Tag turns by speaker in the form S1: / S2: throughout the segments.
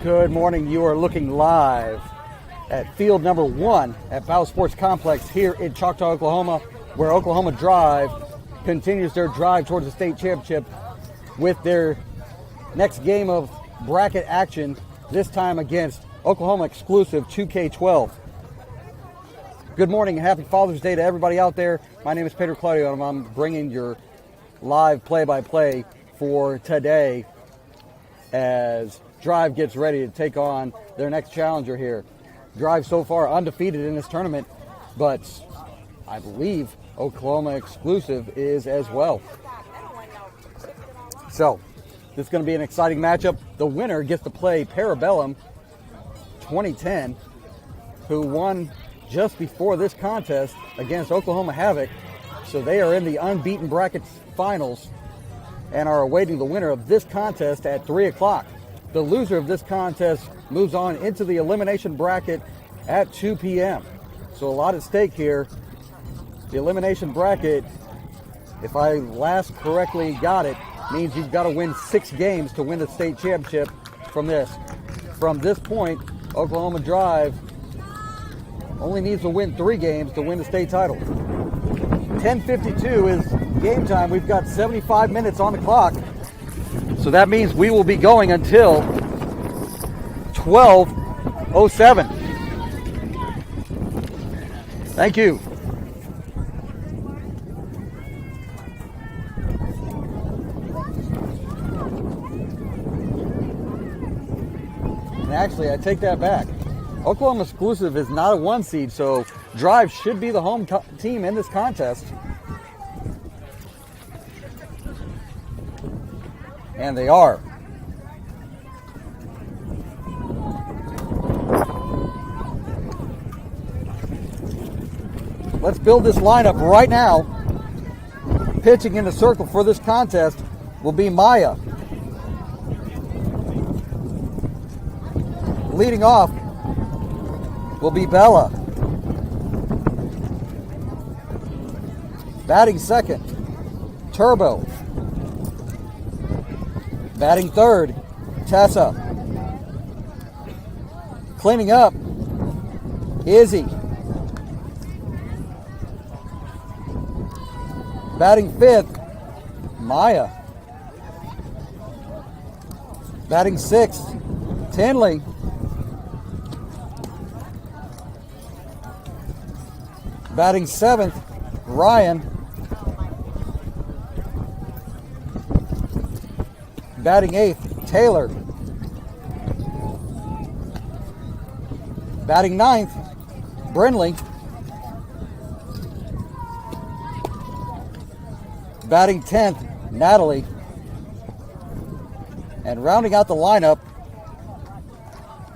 S1: Good morning. You are looking live at field number 1 at Powell Sports Complex here in Choctaw, Oklahoma, where Oklahoma Drive continues their drive towards the state championship with their next game of bracket action, this time against Oklahoma exclusive 2K12. Good morning and happy Father's Day to everybody out there. My name is Pedro Claudio and I'm bringing your live play-by-play for today as Drive gets ready to take on their next challenger here. Drive so far undefeated in this tournament, but I believe Oklahoma exclusive is as well. So this is going to be an exciting matchup. The winner gets to play Parabellum 2010, who won just before this contest against Oklahoma Havoc. So they are in the unbeaten brackets finals and are awaiting the winner of this contest at 3 o'clock. The loser of this contest moves on into the elimination bracket at 2 p.m. So a lot at stake here. The elimination bracket, if I last correctly got it, means you've got to win 6 games to win the state championship from this. From this point, Oklahoma Drive only needs to win 3 games to win the state title. 10:52 is game time. We've got 75 minutes on the clock. So that means we will be going until 12:07. Thank you. And actually, I take that back. Oklahoma exclusive is not a 1 seed, so Drive should be the home team in this contest. And they are. Let's build this lineup right now. Pitching in the circle for this contest will be Maya. Leading off will be Bella. Batting second, Turbo. Batting third, Tessa. Cleaning up, Izzy. Batting fifth, Maya. Batting sixth, Tinley. Batting seventh, Ryan. Batting eighth, Taylor. Batting ninth, Brinley. Batting 10th, Natalie. And rounding out the lineup,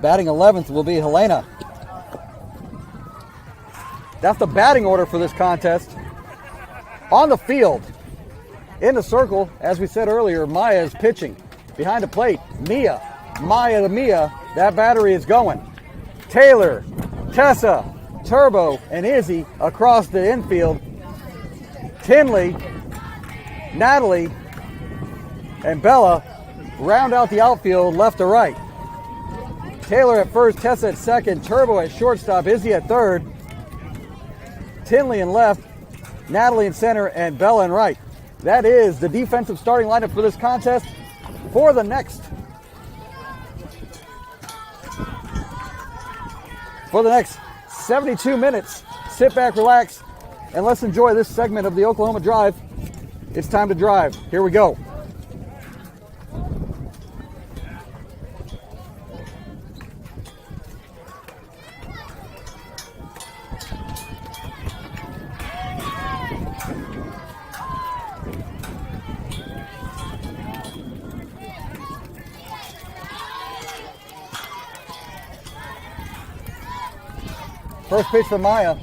S1: batting 11th will be Helena. That's the batting order for this contest. On the field, in the circle, as we said earlier, Maya is pitching. Behind the plate, Mia. Maya to Mia, that battery is going. Taylor, Tessa, Turbo, and Izzy across the infield. Tinley, Natalie, and Bella round out the outfield left to right. Taylor at first, Tessa at second, Turbo at shortstop, Izzy at third, Tinley in left, Natalie in center, and Bella in right. That is the defensive starting lineup for this contest for the next 72 minutes. Sit back, relax, and let's enjoy this segment of the Oklahoma Drive. It's time to drive. Here we go. First pitch for Maya.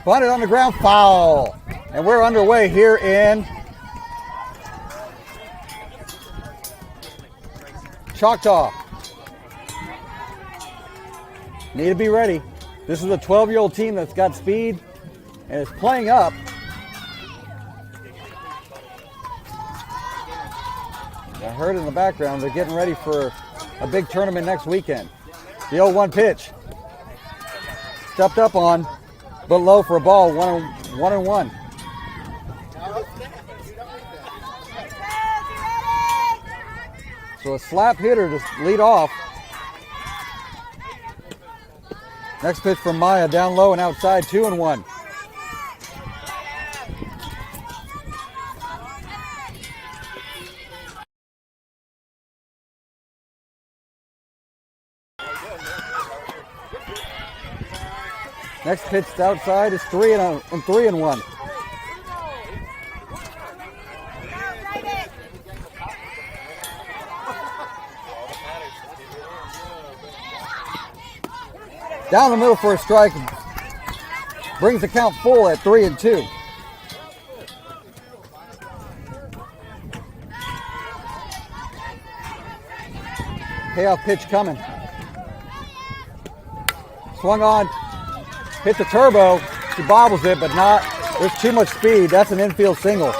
S1: Bunted on the ground, foul. And we're underway here in Choctaw. Need to be ready. This is a 12-year-old team that's got speed and is playing up. I heard in the background they're getting ready for a big tournament next weekend. The 0-1 pitch. Stepped up on, but low for a ball, 1-1. So a slap hitter to lead off. Next pitch from Maya, down low and outside, 2-1. Next pitch outside is 3-1. Down the middle for a strike. Brings the count full at 3-2. Payoff pitch coming. Swung on. Hit the turbo. She bobbles it, but not. There's too much speed. That's an infield single.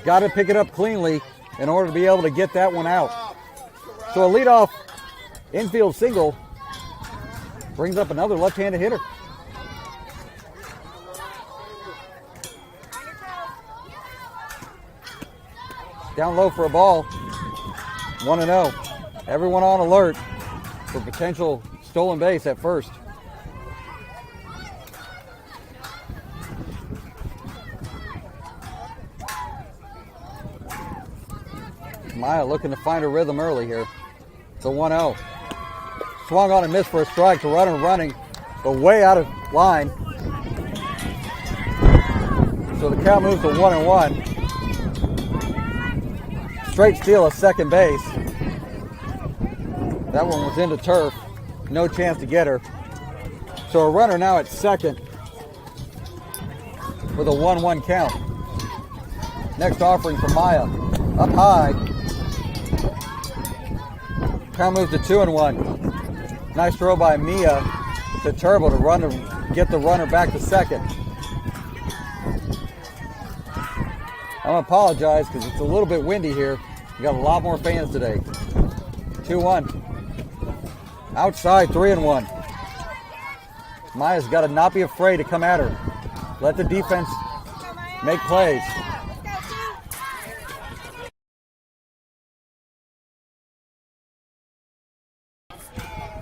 S1: Got to pick it up cleanly in order to be able to get that one out. So a leadoff infield single brings up another left-handed hitter. Down low for a ball. 1-0. Everyone on alert for potential stolen base at first. Maya looking to find her rhythm early here. The 1-0. Swung on and missed for a strike to runner running, but way out of line. So the count moves to 1-1. Straight steal at second base. That one was into turf. No chance to get her. So a runner now at second with a 1-1 count. Next offering from Maya. Up high. Count moves to 2-1. Nice throw by Mia to Turbo to get the runner back to second. I'm going to apologize because it's a little bit windy here. We got a lot more fans today. 2-1. Outside, 3-1. Maya's got to not be afraid to come at her. Let the defense make plays.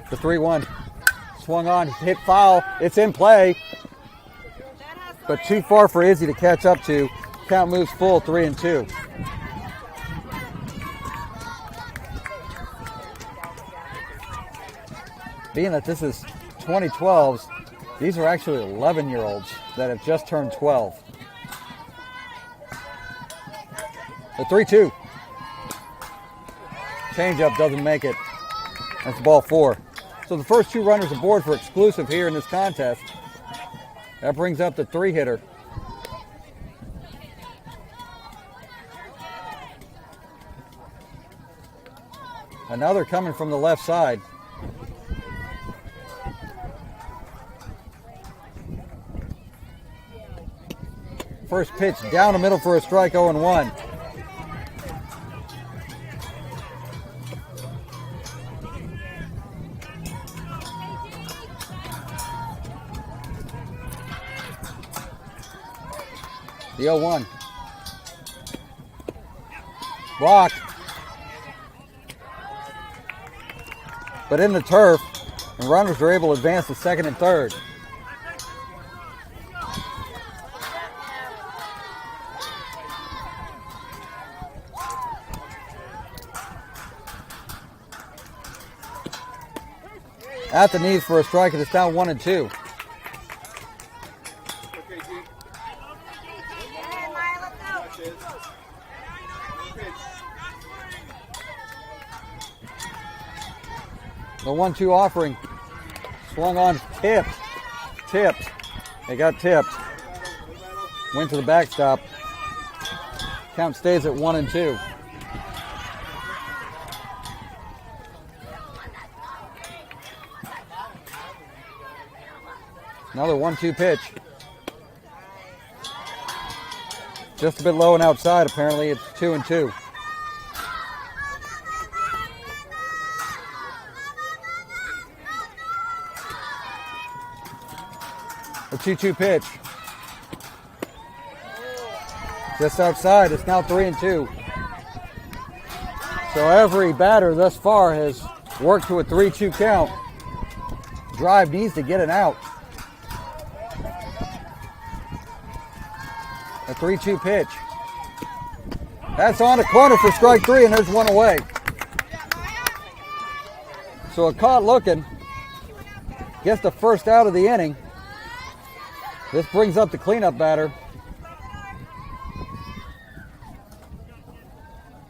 S1: The 3-1. Swung on, hit foul. It's in play. But too far for Izzy to catch up to. Count moves full, 3-2. Being that this is 2012s, these are actually 11-year-olds that have just turned 12. The 3-2. Changeup doesn't make it. That's ball 4. So the first 2 runners aboard for exclusive here in this contest. That brings up the 3-hitter. Another coming from the left side. First pitch down the middle for a strike, 0-1. The 0-1. Blocked. But in the turf, and runners are able to advance to second and third. At the knees for a strike, and it's down 1-2. The 1-2 offering. Swung on, tipped. They got tipped. Went to the backstop. Count stays at 1-2. Another 1-2 pitch. Just a bit low and outside, apparently. It's 2-2. A 2-2 pitch. Just outside. It's now 3-2. So every batter thus far has worked to a 3-2 count. Drive needs to get an out. A 3-2 pitch. That's on a corner for strike 3, and there's one away. So a caught looking. Gets the first out of the inning. This brings up the cleanup batter.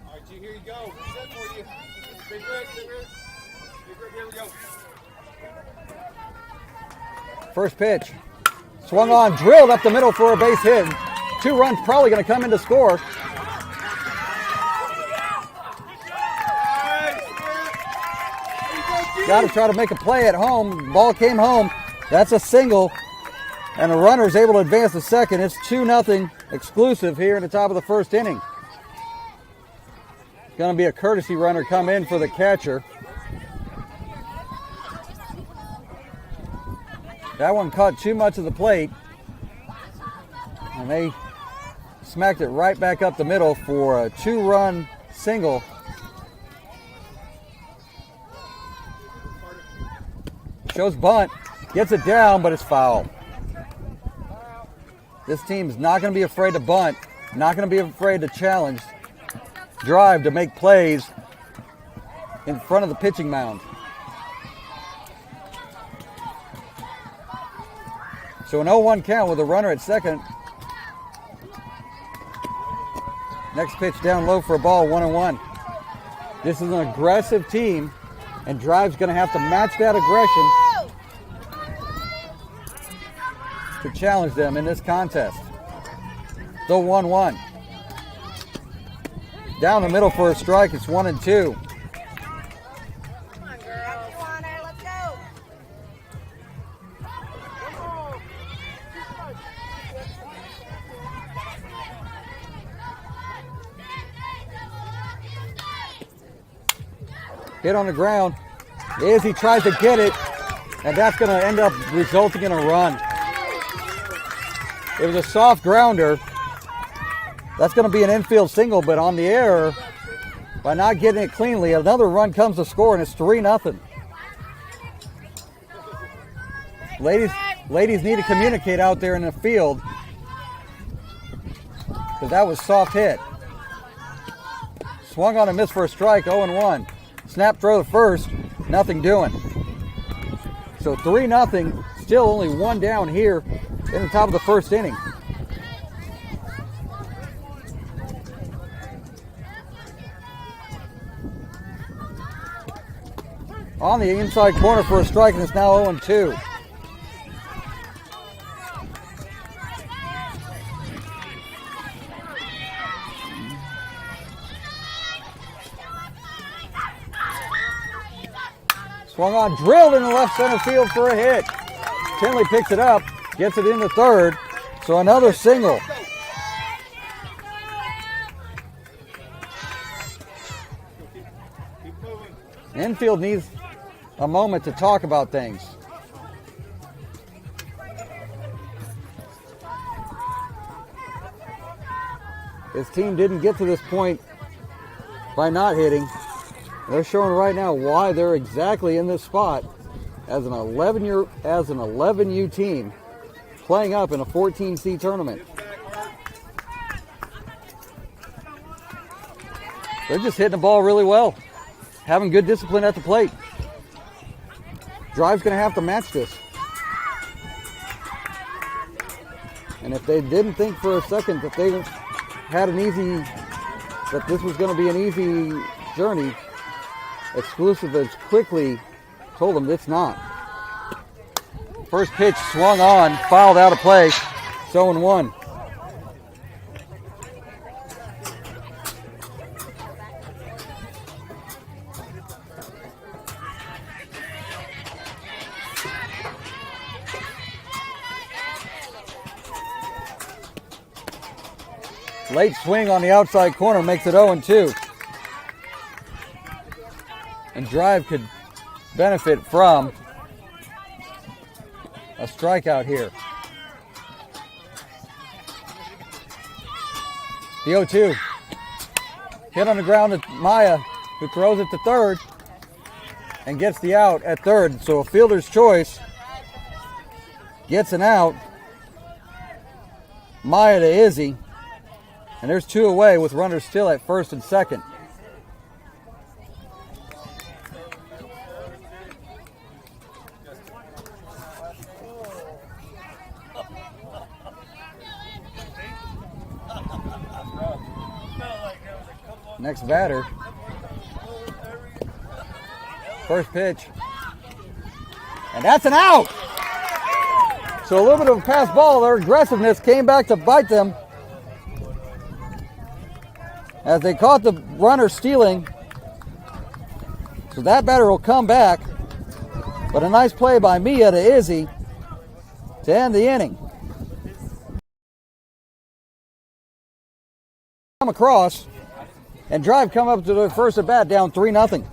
S2: All right, G, here you go. Set for you. Big Rick, Big Rick. Big Rick, here we go.
S1: First pitch. Swung on, drilled up the middle for a base hit. 2 runs probably going to come in to score. Got to try to make a play at home. Ball came home. That's a single. And the runner is able to advance to second. It's 2-0 exclusive here in the top of the first inning. It's going to be a courtesy runner come in for the catcher. That one caught too much of the plate. And they smacked it right back up the middle for a 2-run single. Shows bunt. Gets it down, but it's foul. This team's not going to be afraid to bunt, not going to be afraid to challenge, drive to make plays in front of the pitching mound. So an 0-1 count with a runner at second. Next pitch down low for a ball, 1-1. This is an aggressive team, and Drive's going to have to match that aggression to challenge them in this contest. Still 1-1. Down the middle for a strike. It's 1-2.
S3: Come on, girl. Connor, let's go.
S1: Hit on the ground. Izzy tries to get it, and that's going to end up resulting in a run. It was a soft grounder. That's going to be an infield single, but on the air, by not getting it cleanly, another run comes to score, and it's 3-0. Ladies need to communicate out there in the field, because that was soft hit. Swung on and missed for a strike, 0-1. Snap throw to first, nothing doing. So 3-0, still only 1 down here in the top of the first inning. On the inside corner for a strike, and it's now 0-2. Swung on, drilled in the left center field for a hit. Tinley picks it up, gets it into third, so another single. Infield needs a moment to talk about things. His team didn't get to this point by not hitting. They're showing right now why they're exactly in this spot as an 11U team playing up in a 14C tournament. They're just hitting the ball really well, having good discipline at the plate. Drive's going to have to match this. And if they didn't think for a second that they had that this was going to be an easy journey, Exclusive has quickly told them it's not. First pitch swung on, fouled out of play, 0-1. Late swing on the outside corner makes it 0-2. And Drive could benefit from a strikeout here. The 0-2. Hit on the ground to Maya, who throws it to third and gets the out at third. So a fielder's choice gets an out. Maya to Izzy. And there's 2 away with runners still at first and second. Next batter. First pitch. And that's an out. So a little bit of a pass ball. Their aggressiveness came back to bite them as they caught the runner stealing. So that batter will come back. But a nice play by Mia to Izzy to end the inning. Come across. And Drive come up to the first at bat down 3-0.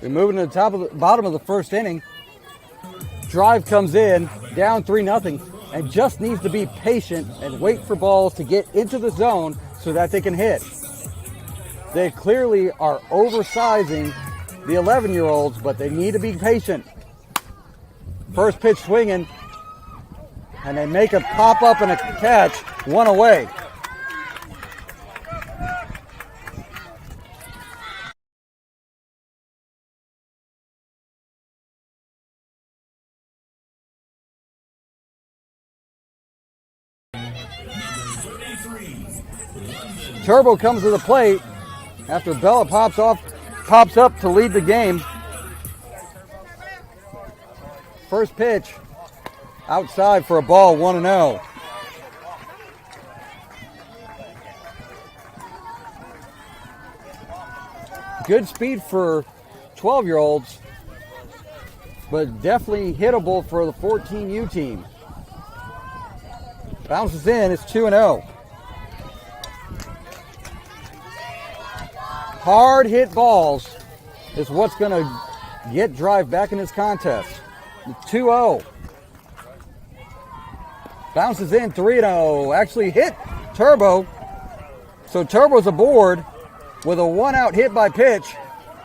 S1: We're moving to the bottom of the first inning. Drive comes in, down 3-0, and just needs to be patient and wait for balls to get into the zone so that they can hit. They clearly are oversizing the 11-year-olds, but they need to be patient. First pitch swinging, and they make a pop up and a catch, 1 away. Turbo comes to the plate after Bella pops up to lead the game. First pitch outside for a ball, 1-0. Good speed for 12-year-olds, but definitely hittable for the 14U team. Bounces in, it's 2-0. Hard hit balls is what's going to get Drive back in this contest. 2-0. Bounces in, 3-0. Actually hit Turbo. So Turbo's aboard with a 1-out hit by pitch,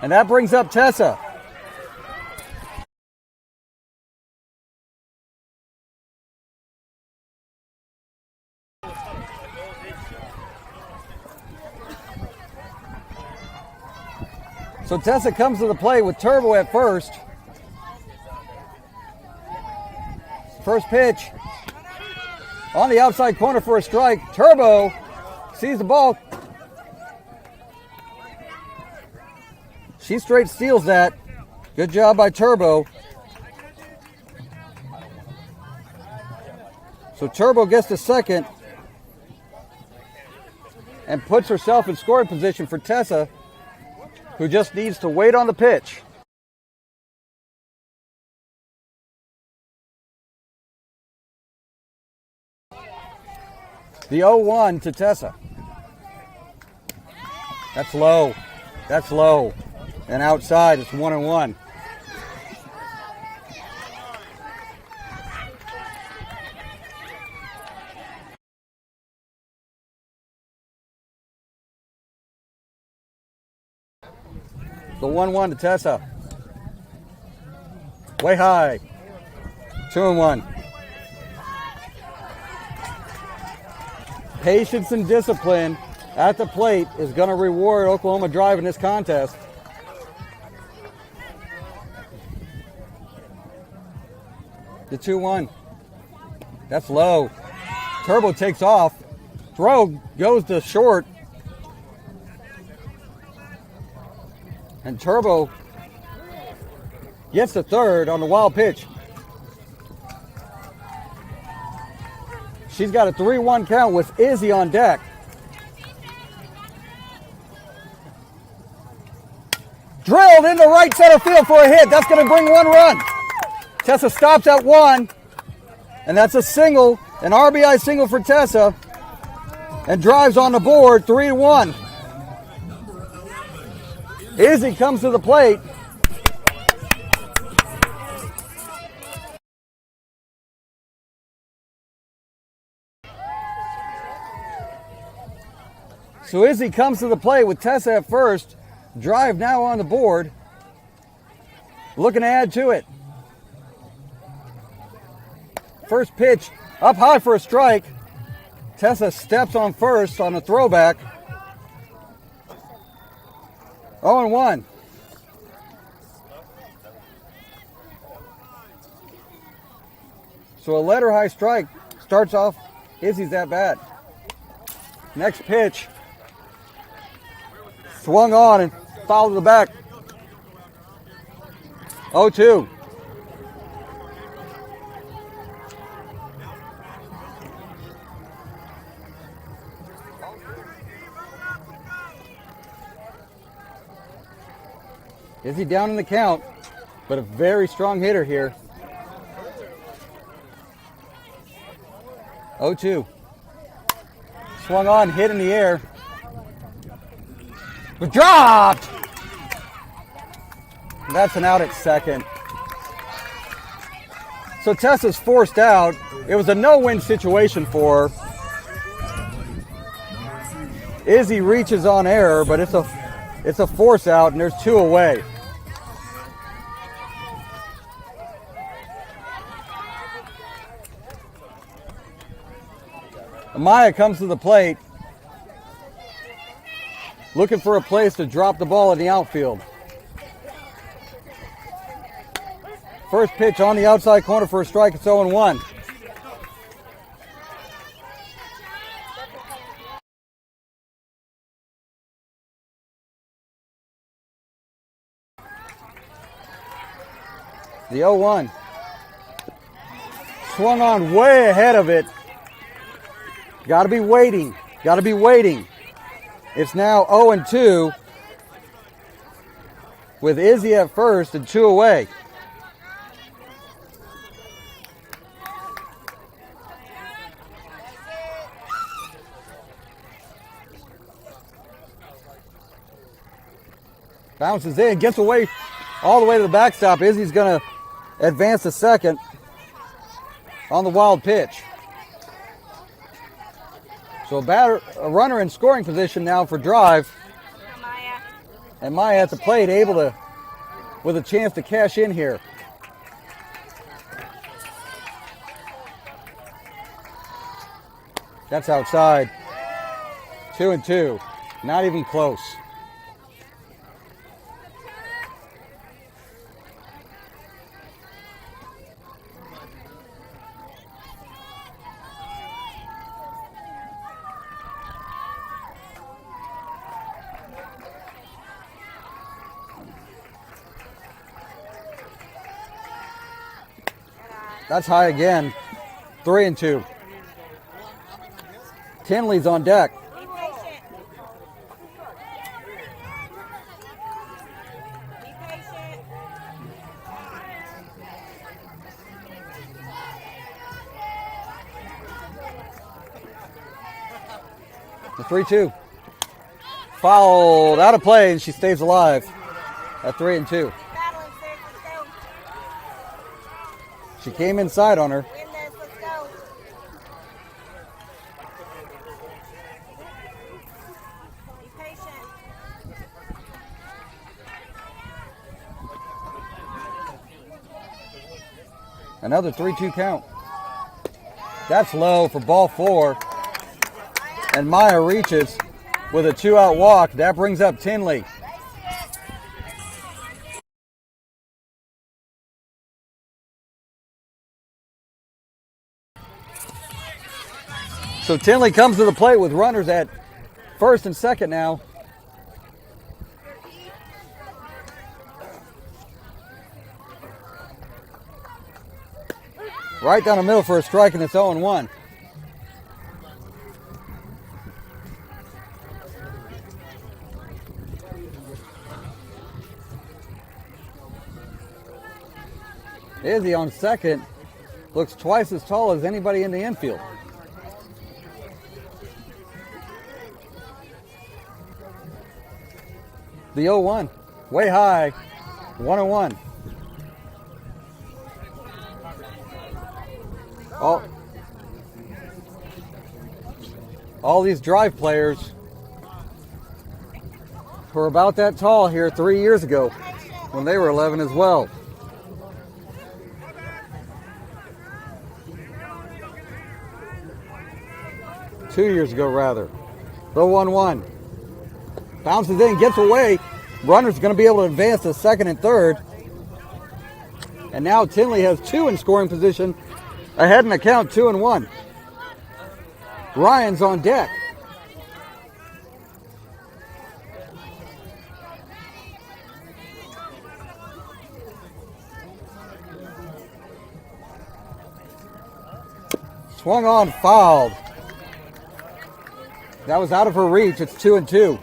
S1: and that brings up Tessa. So Tessa comes to the plate with Turbo at first. First pitch on the outside corner for a strike. Turbo sees the ball. She straight steals that. Good job by Turbo. So Turbo gets the second and puts herself in scoring position for Tessa, who just needs to wait on the pitch. The 0-1 to Tessa. That's low. That's low. And outside, it's 1-1. The 1-1 to Tessa. Way high. 2-1. Patience and discipline at the plate is going to reward Oklahoma Drive in this contest. The 2-1. That's low. Turbo takes off. Throw goes to short. And Turbo gets the third on the wild pitch. She's got a 3-1 count with Izzy on deck. Drilled into right center field for a hit. That's going to bring 1 run. Tessa stops at 1, and that's a single, an RBI single for Tessa, and drives on the board, 3-1. Izzy comes to the plate. So Izzy comes to the plate with Tessa at first. Drive now on the board. Looking to add to it. First pitch up high for a strike. Tessa steps on first on a throwback. 0-1. So a letter high strike starts off Izzy's at bat. Next pitch. Swung on and fouled to the back. 0-2. Izzy down in the count, but a very strong hitter here. 0-2. Swung on, hit in the air. But dropped! That's an out at second. So Tessa's forced out. It was a no-win situation for her. Izzy reaches on error, but it's a force out, and there's 2 away. Amaya comes to the plate, looking for a place to drop the ball in the outfield. First pitch on the outside corner for a strike. It's 0-1. The 0-1. Swung on way ahead of it. Got to be waiting. Got to be waiting. It's now 0-2 with Izzy at first and 2 away. Bounces in, gets away all the way to the backstop. Izzy's going to advance to second on the wild pitch. So a runner in scoring position now for Drive. And Maya at the plate, able to, with a chance to cash in here. That's outside. 2-2. Not even close. That's high again. 3-2. Tinley's on deck.
S3: Be patient. Be patient.
S1: The 3-2. Fouled out of play, and she stays alive at 3-2.
S3: Battling, sis. Let's go.
S1: She came inside on her.
S3: Win this. Let's go. Be patient.
S1: Another 3-2 count. That's low for ball 4. And Maya reaches with a 2-out walk. That brings up Tinley. So Tinley comes to the plate with runners at first and second now. Right down the middle for a strike, and it's 0-1. Izzy on second looks twice as tall as anybody in the infield. The 0-1, way high, 1-1. All these drive players were about that tall here 3 years ago when they were 11 as well. Two years ago, rather. The 1-1. Bounces in, gets away. Runner's going to be able to advance to second and third. And now Tinley has 2 in scoring position. Ahead in the count, 2-1. Ryan's on deck. Swung on, fouled. That was out of her reach. It's 2-2.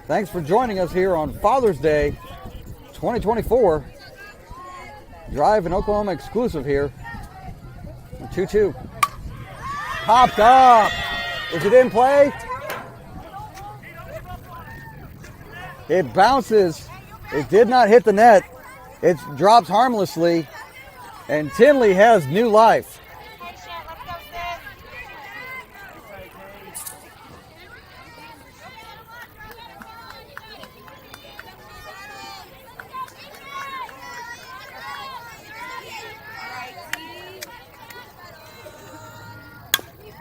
S1: Thanks for joining us here on Father's Day 2024. Drive and Oklahoma exclusive here. 2-2. Popped up. Is it in play? It bounces. It did not hit the net. It drops harmlessly. And Tinley has new life.
S3: Patient. Let's go, sis.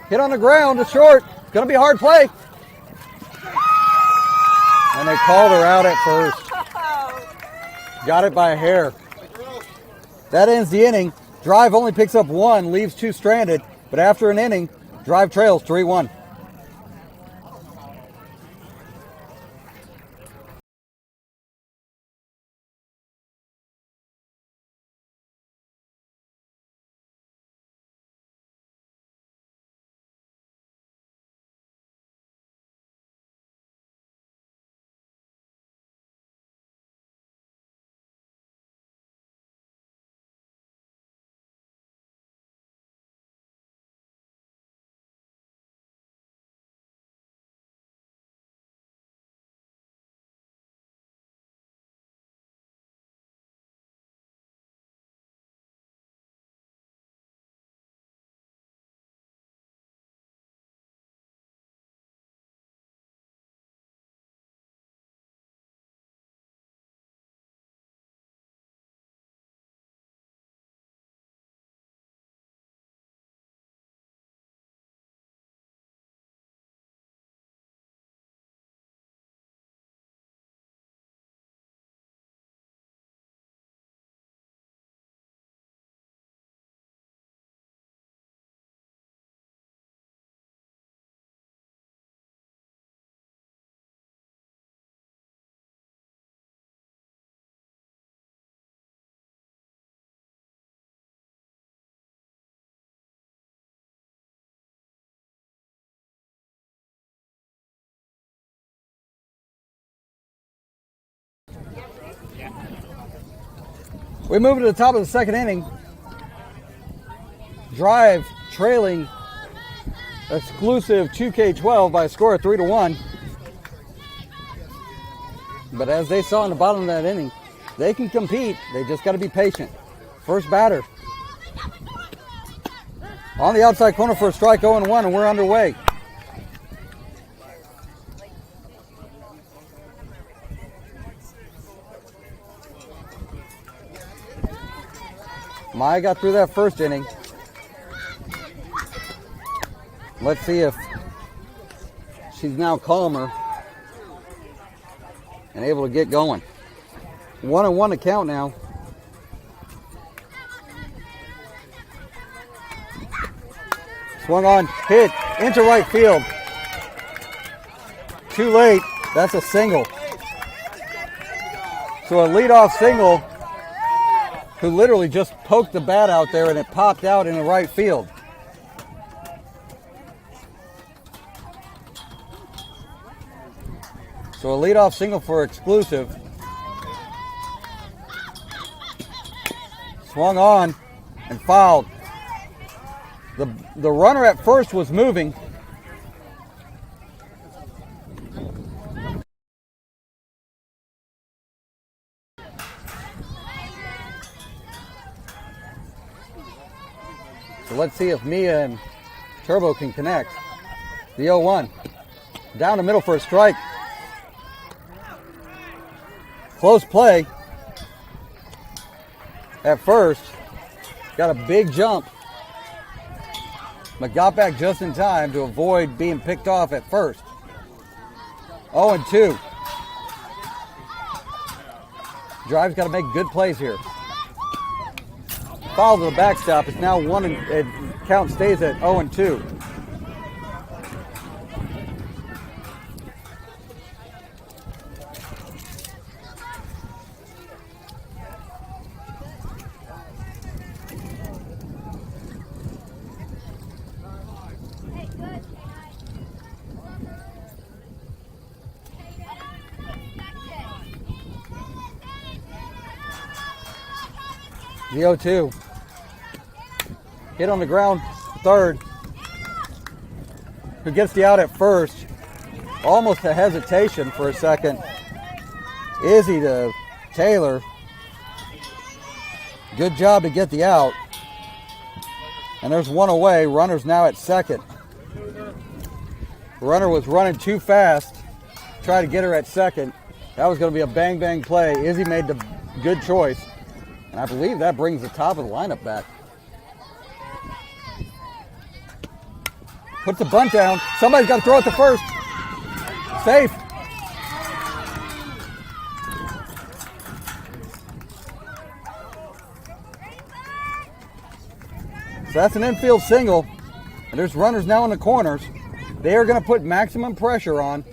S1: Hit on the ground, it's short. It's going to be a hard play. And they called her out at first. Got it by a hair. That ends the inning. Drive only picks up 1, leaves 2 stranded. But after an inning, Drive trails 3-1. We move to the top of the second inning. Drive trailing exclusive 2K12 by a score of 3-1. But as they saw in the bottom of that inning, they can compete. They just got to be patient. First batter. On the outside corner for a strike, 0-1, and we're underway. Maya got through that first inning. Let's see if she's now calmer and able to get going. 1-1 to count now. Swung on, hit into right field. Too late. That's a single. So a leadoff single, who literally just poked the bat out there and it popped out in the right field. So a leadoff single for exclusive. Swung on and fouled. The runner at first was moving. So let's see if Mia and Turbo can connect. The 0-1. Down the middle for a strike. Close play. At first. Got a big jump. But got back just in time to avoid being picked off at first. 0-2. Drive's got to make good plays here. Foul to the backstop. It's now 1 and count stays at 0-2. The 0-2. Hit on the ground, third. Who gets the out at first. Almost a hesitation for a second. Izzy to Taylor. Good job to get the out. And there's one away. Runner's now at second. Runner was running too fast. Tried to get her at second. That was going to be a bang-bang play. Izzy made the good choice. And I believe that brings the top of the lineup back. Puts the bunt down. Somebody's got to throw it to first. Safe. So that's an infield single. And there's runners now in the corners. They are going to put maximum pressure on.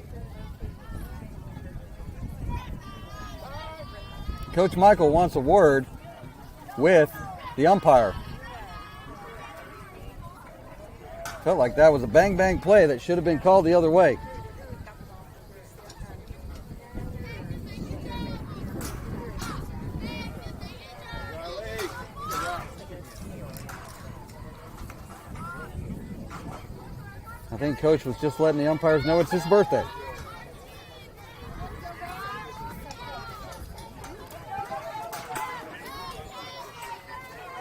S1: Coach Michael wants a word with the umpire. Felt like that was a bang-bang play that should have been called the other way. I think Coach was just letting the umpires know it's his birthday.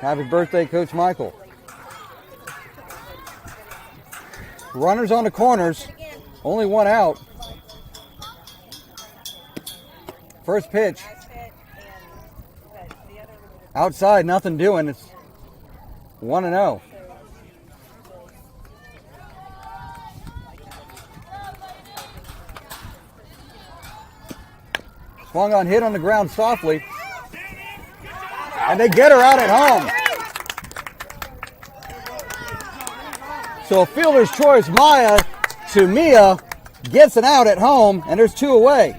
S1: Happy birthday, Coach Michael. Runners on the corners. Only one out. First pitch. Outside, nothing doing. It's 1-0. Swung on, hit on the ground softly. And they get her out at home. So a fielder's choice, Maya to Mia, gets an out at home, and there's 2 away.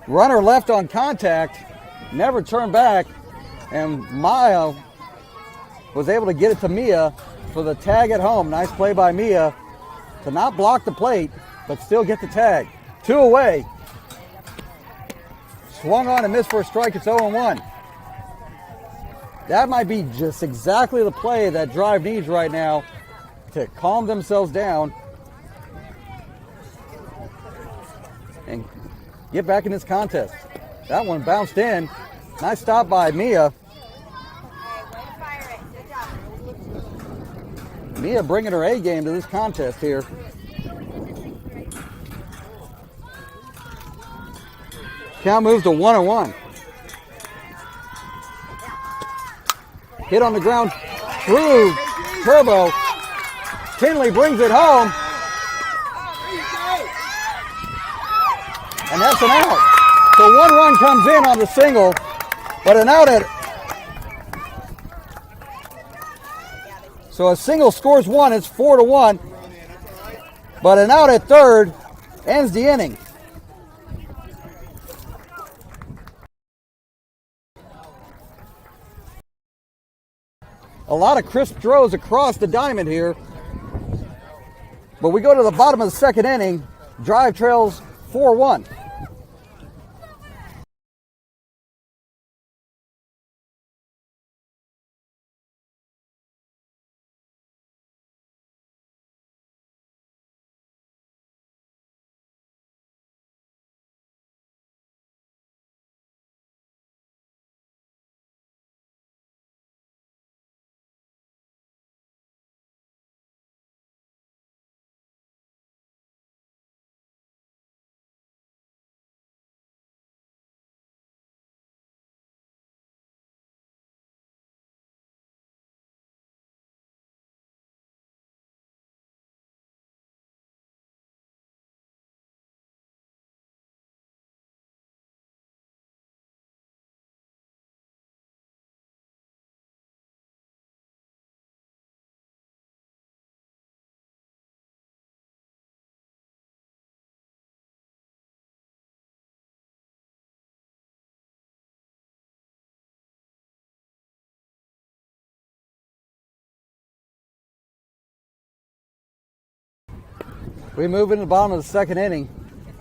S1: Runner left on contact, never turned back, and Maya was able to get it to Mia for the tag at home. Nice play by Mia to not block the plate but still get the tag. 2 away. Swung on and missed for a strike. It's 0-1. That might be just exactly the play that Drive needs right now to calm themselves down and get back in this contest. That one bounced in. Nice stop by Mia. Mia bringing her A game to this contest here. Count moves to 1-1. Hit on the ground through Turbo. Tinley brings it home. And that's an out. So 1 run comes in on the single, but an out at. So a single scores 1, it's 4-1. But an out at third ends the inning. A lot of crisp throws across the diamond here. But we go to the bottom of the second inning. Drive trails 4-1. We move into the bottom of the second inning.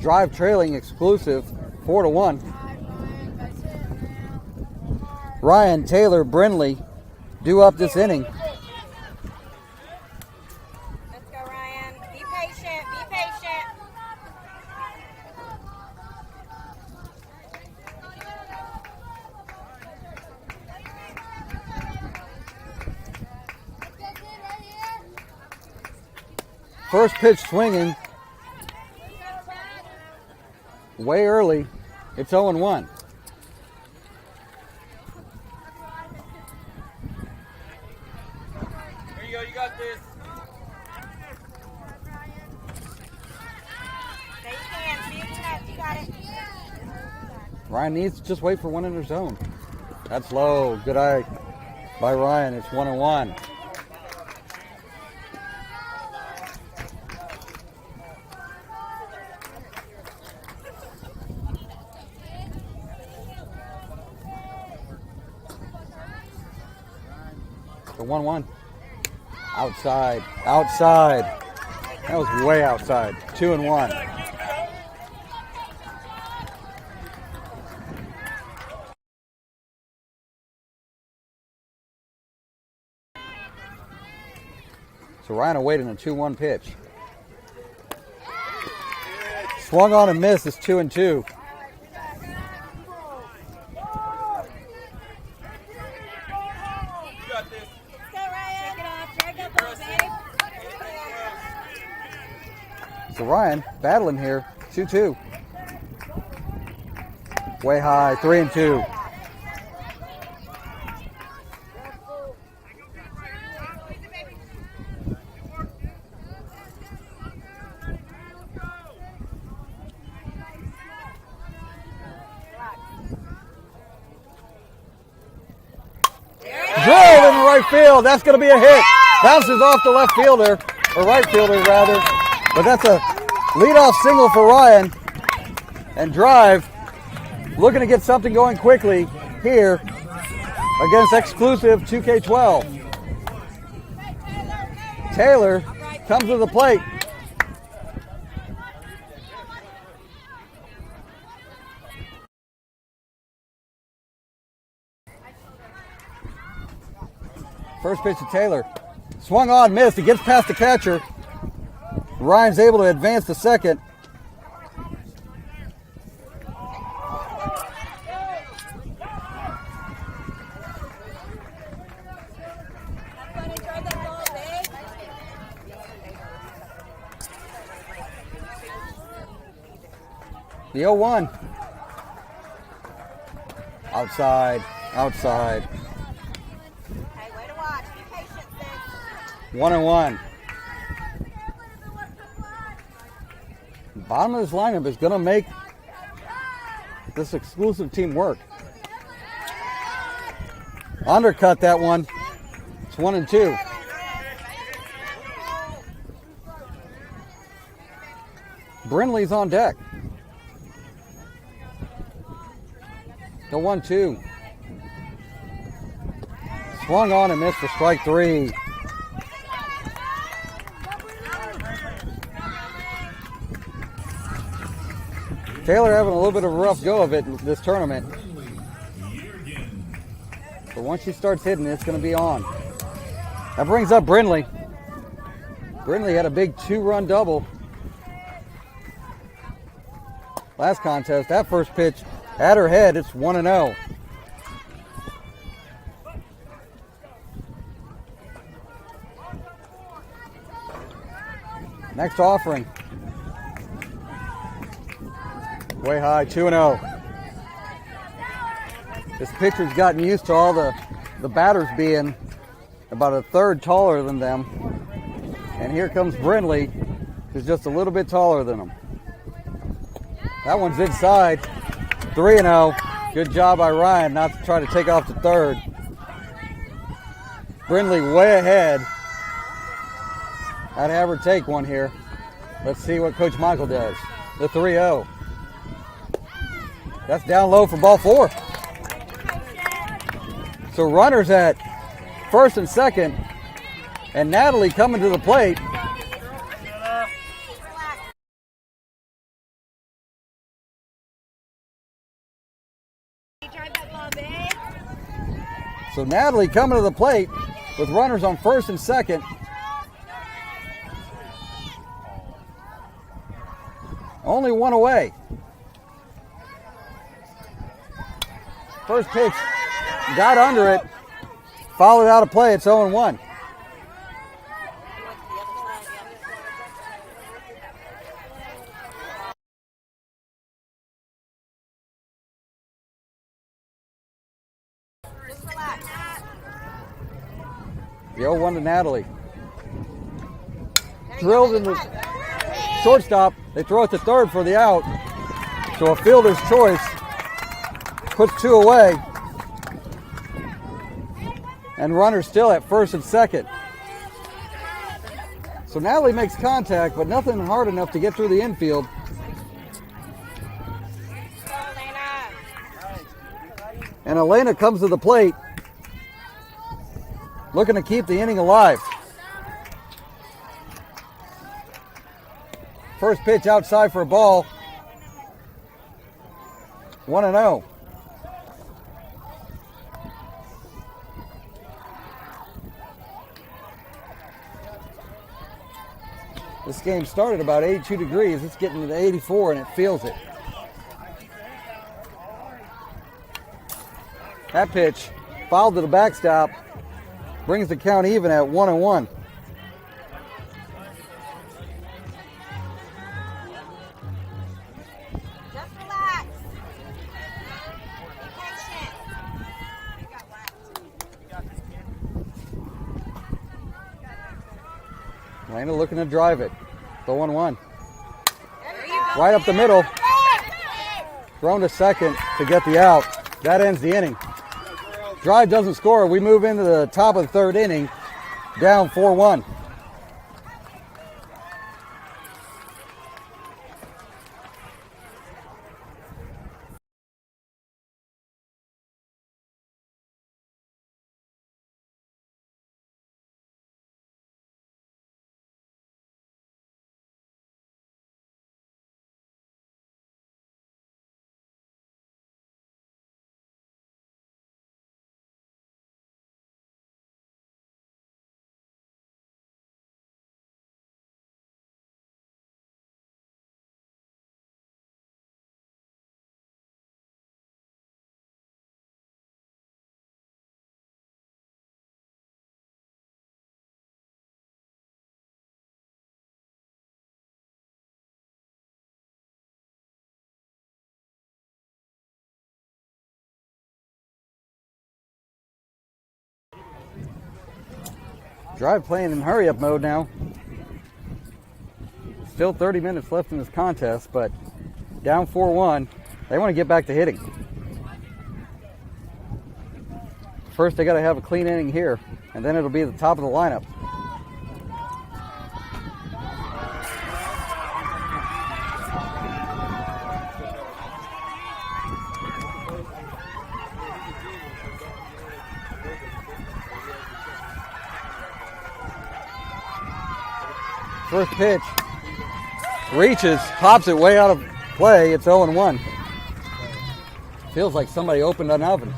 S1: Drive trailing exclusive 4-1. Ryan, Taylor, Brindley due up this inning.
S3: Let's go, Ryan. Be patient. Be patient.
S1: First pitch swinging. Way early. It's 0-1.
S2: Here you go, you got this.
S3: Stay stand. Be attached. You got it.
S1: Ryan needs to just wait for one in their zone. That's low. Good eye by Ryan. It's 1-1. The 1-1. Outside. Outside. That was way outside. 2-1. So Ryan awaiting a 2-1 pitch. Swung on and missed. It's 2-2.
S2: You got this.
S3: Let's go, Ryan. Shake it off. Drag up, babe.
S1: So Ryan battling here. 2-2. Way high. 3-2. Drove in the right field. That's going to be a hit. Bounces off the left fielder, or right fielder rather. But that's a leadoff single for Ryan. And Drive looking to get something going quickly here against exclusive 2K12. Taylor comes to the plate. First pitch to Taylor. Swung on, missed. It gets past the catcher. Ryan's able to advance to second. The 0-1. Outside.
S3: Okay, way to watch. Be patient, Sid.
S1: 1-1. Bottom of this lineup is going to make this exclusive team work. Undercut that one. It's 1-2. Brindley's on deck. The 1-2. Swung on and missed for strike 3. Taylor having a little bit of a rough go of it in this tournament. But once she starts hitting, it's going to be on. That brings up Brindley. Brindley had a big 2-run double last contest. That first pitch at her head, it's 1-0. Next offering. Way high, 2-0. This pitcher's gotten used to all the batters being about a third taller than them. And here comes Brindley, who's just a little bit taller than him. That one's inside. 3-0. Good job by Ryan not to try to take off to third. Brindley way ahead. I'd have her take one here. Let's see what Coach Michael does. The 3-0. That's down low for ball 4. So runners at first and second, and Natalie coming to the plate. So Natalie coming to the plate with runners on first and second. Only one away. First pitch got under it, fouled out of play. It's 0-1. The 0-1 to Natalie. Drilled in the shortstop. They throw it to third for the out. So a fielder's choice puts 2 away. And runners still at first and second. So Natalie makes contact, but nothing hard enough to get through the infield. And Elena comes to the plate, looking to keep the inning alive. First pitch outside for a ball. 1-0. This game started about 82 degrees. It's getting to 84 and it feels it. That pitch fouled to the backstop. Brings the count even at 1-1.
S3: Just relax. Be patient.
S1: Elena looking to drive it. The 1-1. Right up the middle. Thrown to second to get the out. That ends the inning. Drive doesn't score. We move into the top of the third inning, down 4-1. Drive playing in hurry up mode now. Still 30 minutes left in this contest, but down 4-1. They want to get back to hitting. First, they got to have a clean inning here, and then it'll be the top of the lineup. First pitch reaches, pops it way out of play. It's 0-1. Feels like somebody opened an oven.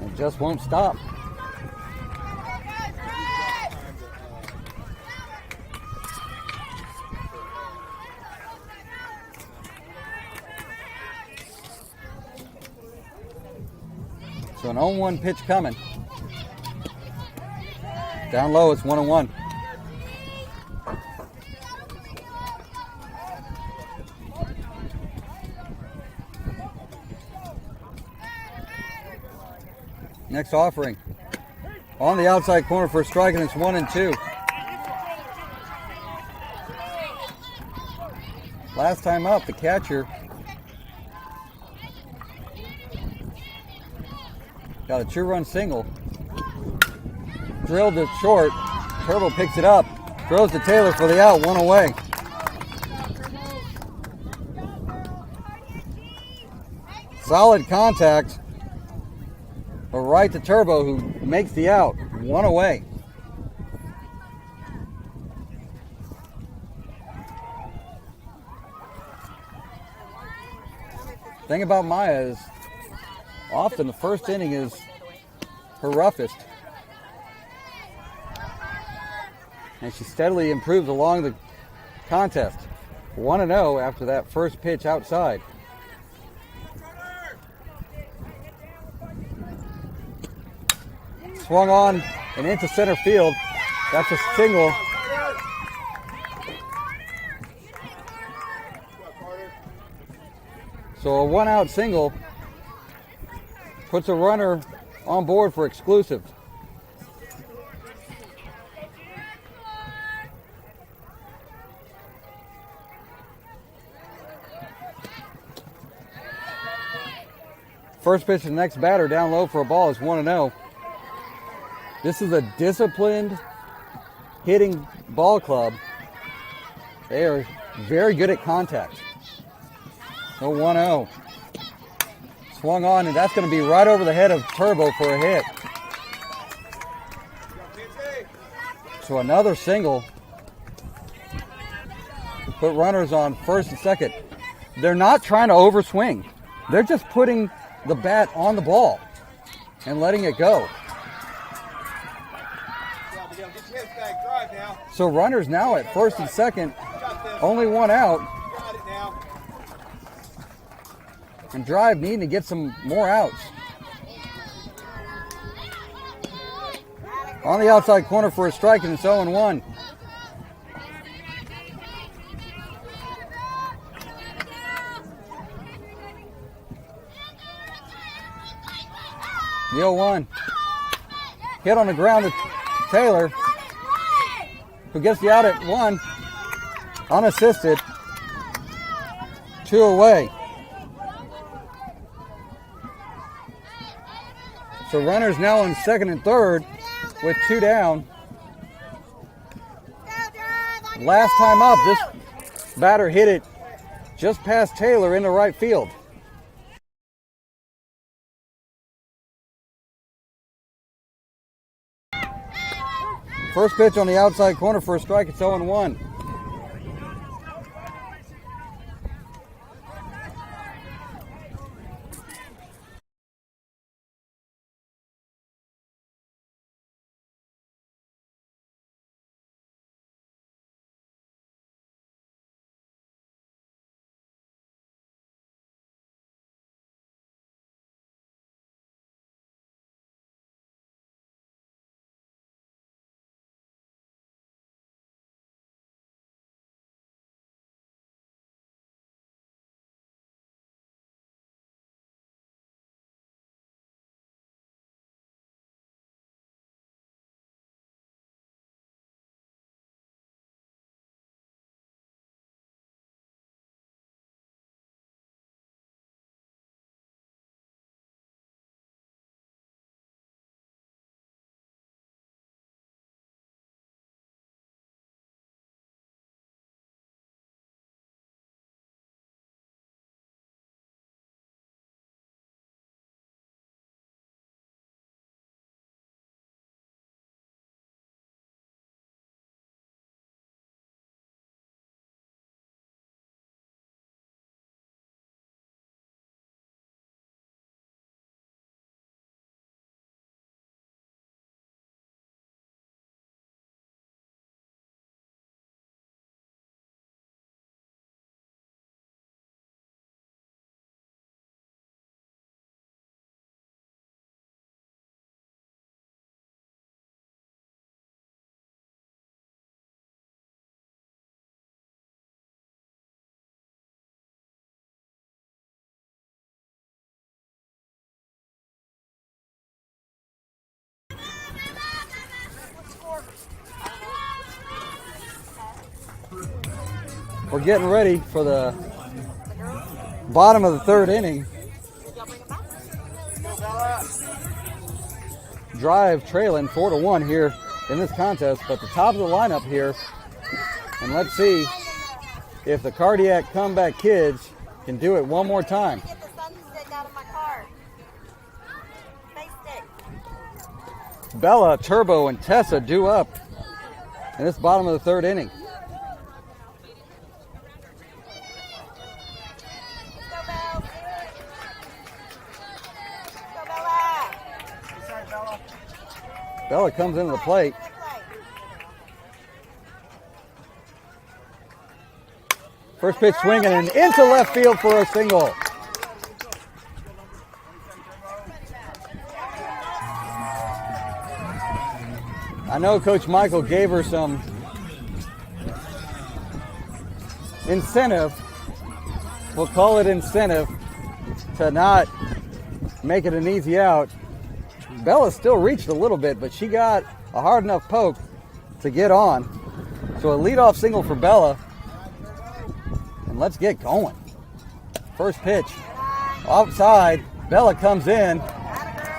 S1: It just won't stop. So an 0-1 pitch coming. Down low, it's 1-1. Next offering. On the outside corner for a strike, and it's 1-2. Last time up, the catcher got a 2-run single. Drilled it short. Turbo picks it up. Throws to Taylor for the out. 1 away. Solid contact. But right to Turbo, who makes the out. 1 away. Thing about Maya is often the first inning is her roughest. And she steadily improves along the contest. 1-0 after that first pitch outside. Swung on and into center field. That's a single. So a 1-out single puts a runner on board for exclusive. First pitch to the next batter down low for a ball is 1-0. This is a disciplined hitting ball club. They are very good at contact. So 1-0. Swung on, and that's going to be right over the head of Turbo for a hit. So another single. Put runners on first and second. They're not trying to overswing. They're just putting the bat on the ball and letting it go. So runners now at first and second, only 1 out. And Drive needing to get some more outs. On the outside corner for a strike, and it's 0-1. The 0-1. Hit on the ground to Taylor, who gets the out at 1, unassisted. 2 away. So runners now on second and third with 2 down. Last time up, this batter hit it just past Taylor into right field. First pitch on the outside corner for a strike, it's 0-1. We're getting ready for the bottom of the third inning. Drive trailing 4-1 here in this contest, but the top of the lineup here, and let's see if the Cardiac Comeback Kids can do it one more time.
S3: Get the sun stick out of my car. Face stick.
S1: Bella, Turbo, and Tessa due up in this bottom of the third inning.
S3: Let's go, Belle. Go, Bella.
S2: Inside, Bella.
S1: Bella comes into the plate. First pitch swinging and into left field for a single. I know Coach Michael gave her some incentive. We'll call it incentive to not make it an easy out. Bella still reached a little bit, but she got a hard enough poke to get on. So a leadoff single for Bella. And let's get going. First pitch outside. Bella comes in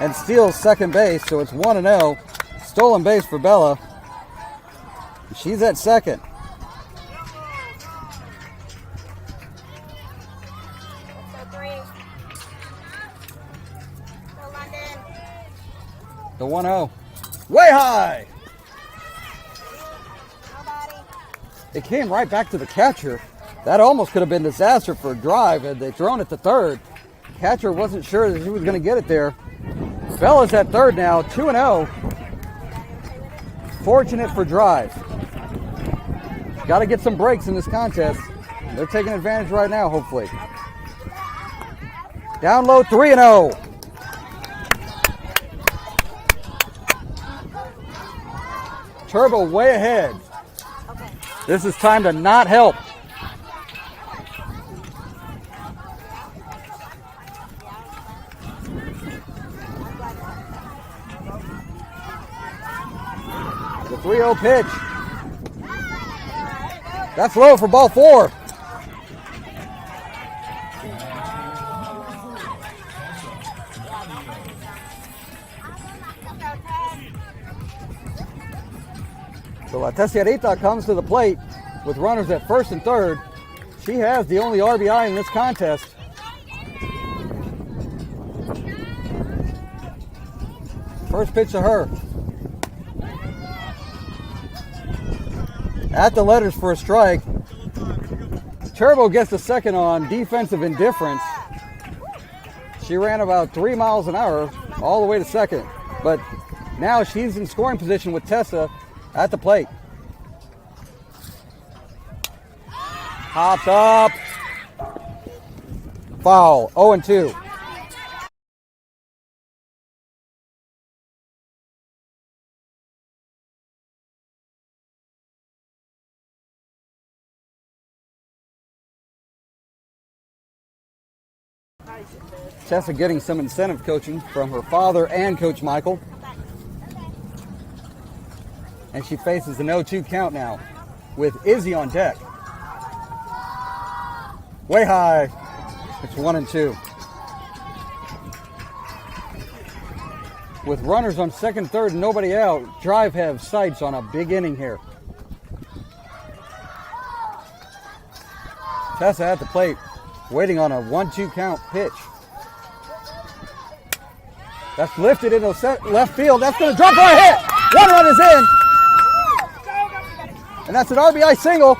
S1: and steals second base, so it's 1-0. Stolen base for Bella. She's at second.
S3: So 3. Go, London.
S1: The 1-0. Way high.
S3: Nobody.
S1: It came right back to the catcher. That almost could have been disaster for a drive had they thrown it to third. Catcher wasn't sure that he was going to get it there. Bella's at third now, 2-0. Fortunate for drive. Got to get some breaks in this contest. They're taking advantage right now, hopefully. Down low, 3-0. Turbo way ahead.
S3: Okay.
S1: This is time to not help. The 3-0 pitch. That's low for ball 4. So La Tessiarita comes to the plate with runners at first and third. She has the only RBI in this contest. First pitch to her. At the letters for a strike. Turbo gets the second on defensive indifference. She ran about 3 miles an hour all the way to second. But now she's in scoring position with Tessa at the plate. Hops up. Foul. 0-2. Tessa getting some incentive coaching from her father and Coach Michael. And she faces an 0-2 count now with Izzy on deck. Way high. It's 1-2. With runners on second, third, and nobody out, Drive have sights on a big inning here. Tessa at the plate, waiting on a 1-2 count pitch. That's lifted into left field. That's going to drop for a hit. 1 run is in. And that's an RBI single.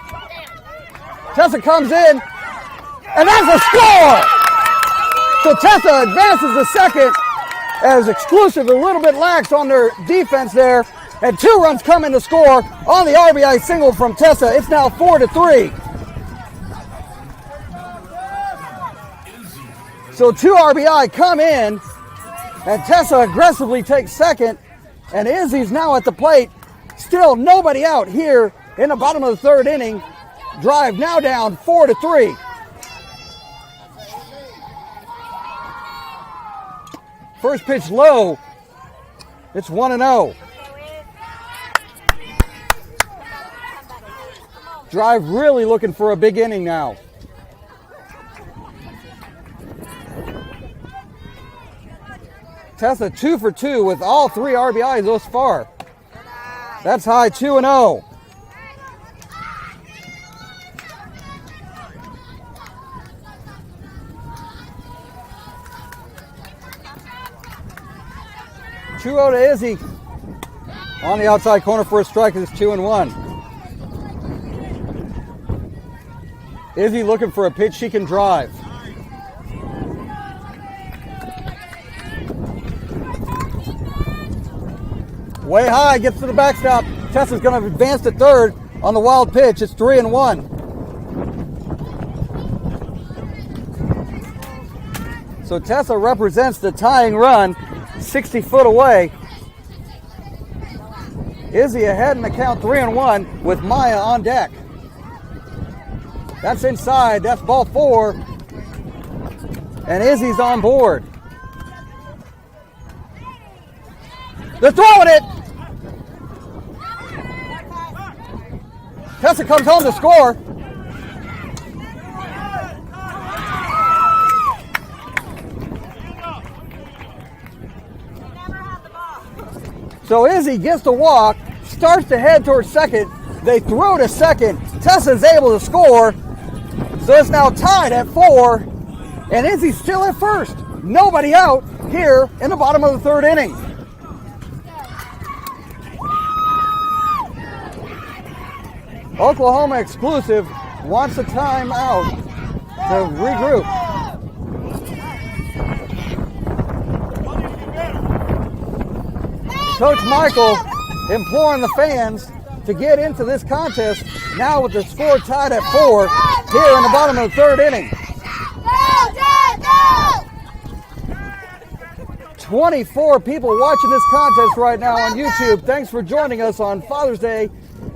S1: Tessa comes in. And that's a score! So Tessa advances to second as Exclusive a little bit lax on their defense there. And 2 runs come in to score on the RBI single from Tessa. It's now 4-3. So 2 RBI come in. And Tessa aggressively takes second. And Izzy's now at the plate. Still nobody out here in the bottom of the third inning. Drive now down 4-3. First pitch low. It's 1-0. Drive really looking for a big inning now. Tessa 2 for 2 with all 3 RBIs thus far. That's high, 2-0. To Izzy on the outside corner for a strike. It's 2-1. Izzy looking for a pitch she can drive. Way high, gets to the backstop. Tessa's going to advance to third on the wild pitch. It's 3-1. So Tessa represents the tying run, 60 foot away. Izzy ahead in the count, 3-1 with Maya on deck. That's inside, that's ball 4. And Izzy's on board. They're throwing it! Tessa comes home to score. So Izzy gets the walk, starts to head towards second. They throw to second. Tessa's able to score. So it's now tied at 4. And Izzy's still at first. Nobody out here in the bottom of the 3rd inning. Oklahoma exclusive wants a timeout to regroup. Coach Michael imploring the fans to get into this contest now with the score tied at 4 here in the bottom of the 3rd inning. 24 people watching this contest right now on YouTube. Thanks for joining us on Father's Day.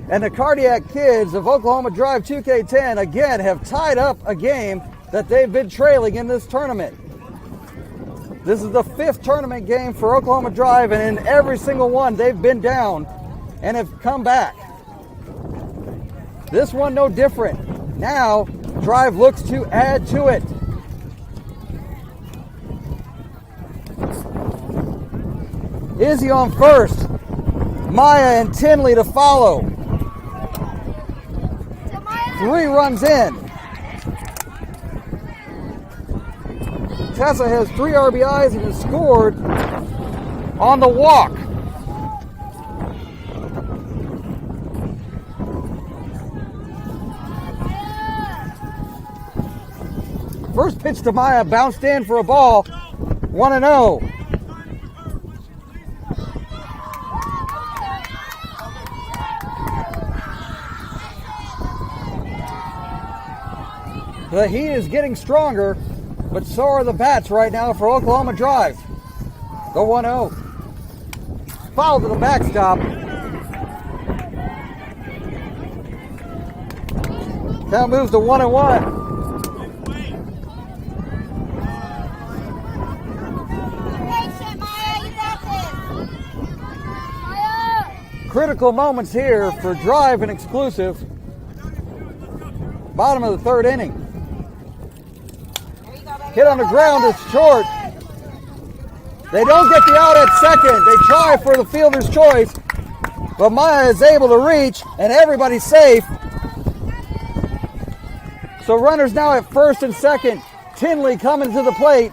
S1: And the Cardiac Kids of Oklahoma Drive 2K10 again have tied up a game that they've been trailing in this tournament. This is the 5th tournament game for Oklahoma Drive, and in every single one they've been down and have come back. This one no different. Now Drive looks to add to it. Izzy on first. Maya and Tinley to follow. 3 runs in. Tessa has 3 RBIs and has scored on the walk. First pitch to Maya, bounced in for a ball, 1-0. The heat is getting stronger, but so are the bats right now for Oklahoma Drive. The 1-0. Foul to the backstop. Count moves to 1-1. Critical moments here for Drive and exclusive. Bottom of the 3rd inning. Hit on the ground is short. They don't get the out at second. They try for the fielder's choice, but Maya is able to reach, and everybody's safe. So runners now at first and second. Tinley coming to the plate.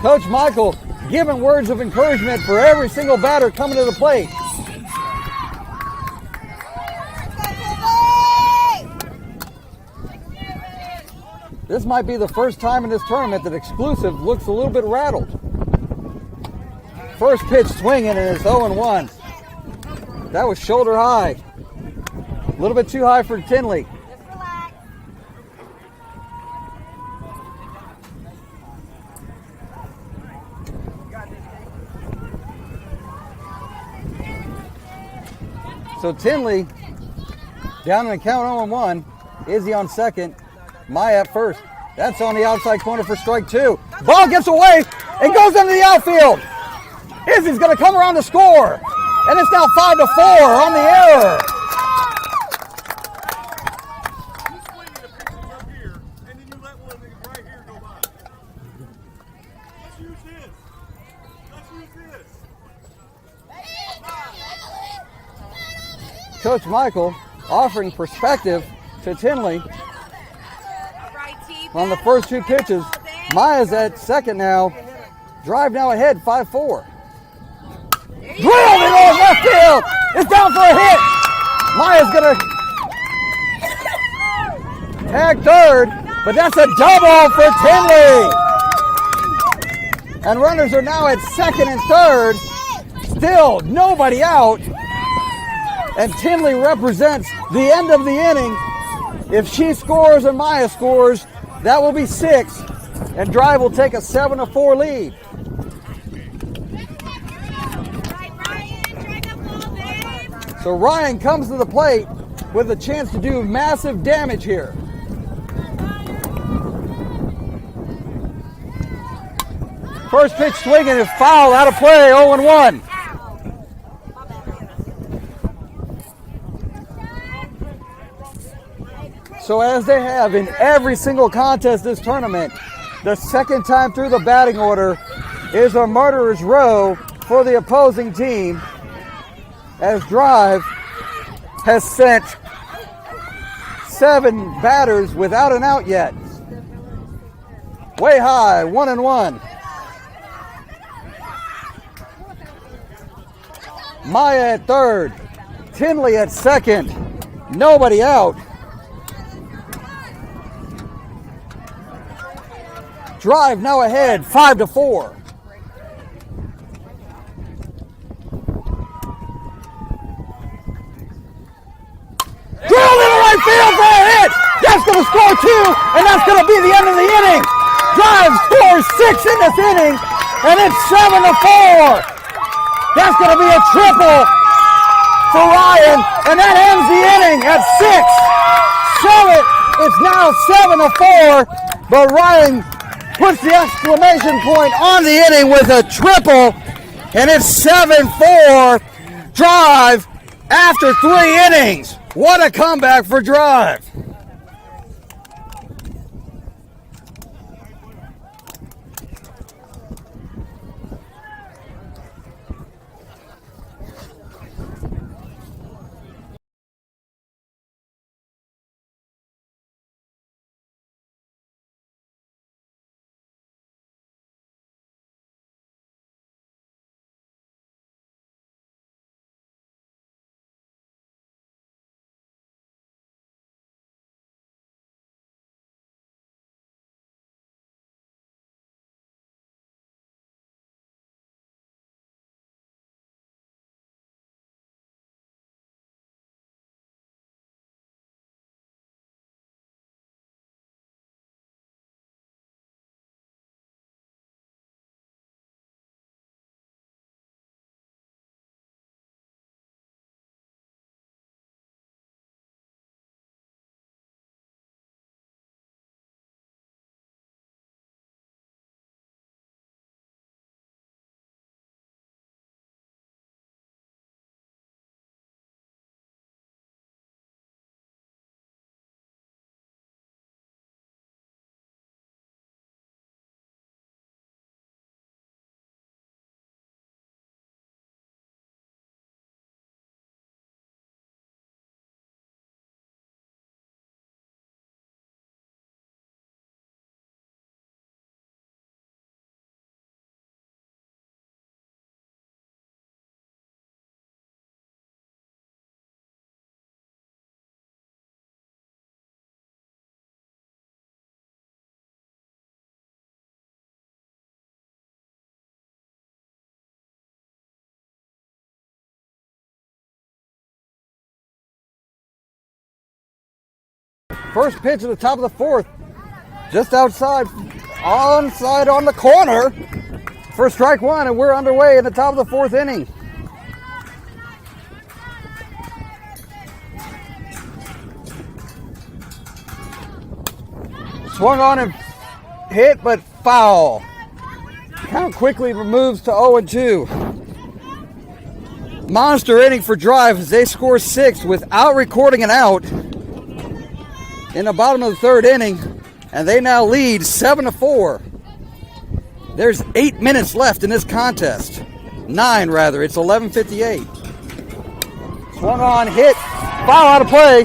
S1: Coach Michael giving words of encouragement for every single batter coming to the plate. This might be the first time in this tournament that exclusive looks a little bit rattled. First pitch swinging and it's 0-1. That was shoulder high. A little bit too high for Tinley.
S3: Just relax.
S1: So Tinley down in the count 0-1. Izzy on second. Maya at first. That's on the outside corner for strike 2. Ball gets away and goes into the outfield. Izzy's going to come around to score. And it's now 5-4 on the error.
S2: You swing the pitches up here, and then you let one right here go by. Let's use this. Let's use this.
S1: Coach Michael offering perspective to Tinley on the first two pitches. Maya's at second now. Drive now ahead, 5-4. Drilled it over left field. It's down for a hit. Maya's going to tag third, but that's a double for Tinley. And runners are now at second and third. Still nobody out. And Tinley represents the end of the inning. If she scores and Maya scores, that will be 6. And Drive will take a 7-4 lead. So Ryan comes to the plate with a chance to do massive damage here. First pitch swinging is foul, out of play, 0-1. So as they have in every single contest this tournament, the second time through the batting order is a murderer's row for the opposing team, as Drive has sent 7 batters without an out yet. Way high, 1-1. Maya at third, Tinley at second, nobody out. Drive now ahead, 5-4. Drilled into right field for a hit. That's going to score 2, and that's going to be the end of the inning. Drive scores 6 in this inning, and it's 7-4. That's going to be a triple for Ryan, and that ends the inning at 6. So it's now 7-4, but Ryan puts the exclamation point on the inning with a triple, and it's 7-4. Drive after 3 innings. What a comeback for Drive. First pitch at the top of the fourth, just outside, onside on the corner for strike one, and we're underway in the top of the fourth inning. Swung on and hit, but foul. Count quickly moves to 0-2. monster inning for Drive as they score 6 without recording an out in the bottom of the third inning, and they now lead 7-4. There's 8 minutes left in this contest. 9 rather. It's 11:58. Swung on, hit, foul out of play.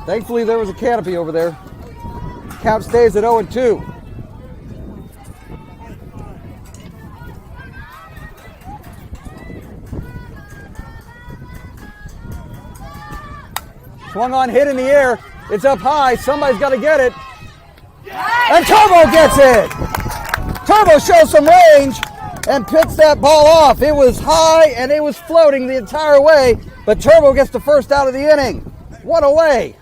S1: Thankfully there was a canopy over there. Count stays at 0-2. Swung on, hit in the air. It's up high. Somebody's got to get it. And Turbo gets it. Turbo shows some range and picks that ball off. It was high and it was floating the entire way, but Turbo gets the first out of the inning. What a way.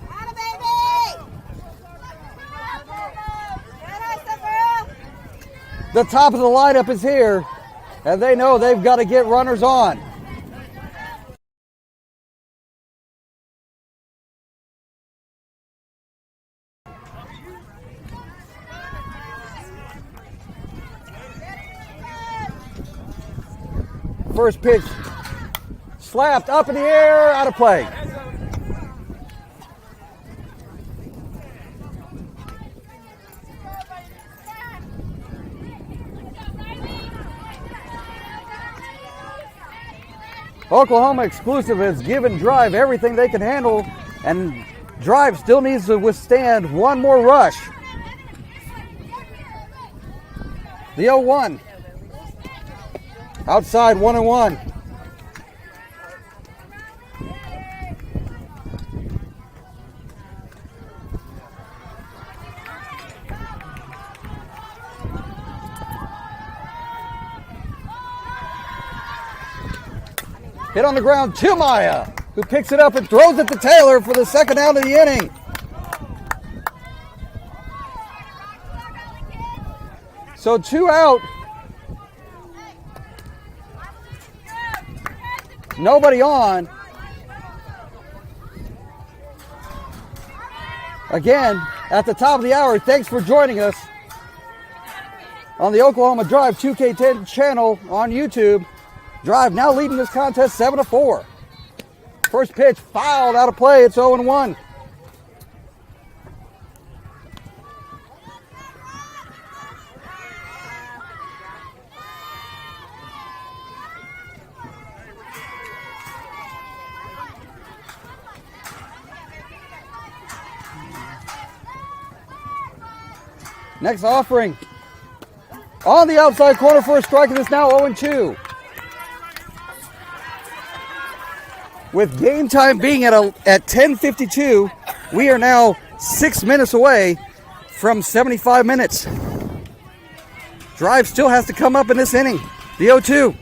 S1: The top of the lineup is here, and they know they've got to get runners on. First pitch slapped up in the air, out of play. Oklahoma Exclusive has given Drive everything they can handle, and Drive still needs to withstand one more rush. The 0-1. Outside 1-1. Hit on the ground to Maya, who picks it up and throws it to Taylor for the second out of the inning. So 2 out. Nobody on. Again, at the top of the hour, thanks for joining us on the Oklahoma Drive 2K10 channel on YouTube. Drive now leading this contest 7-4. First pitch fouled out of play. It's 0-1. Next offering on the outside corner for a strike, and it's now 0-2. With game time being at 10:52, we are now 6 minutes away from 75 minutes. Drive still has to come up in this inning. The 0-2.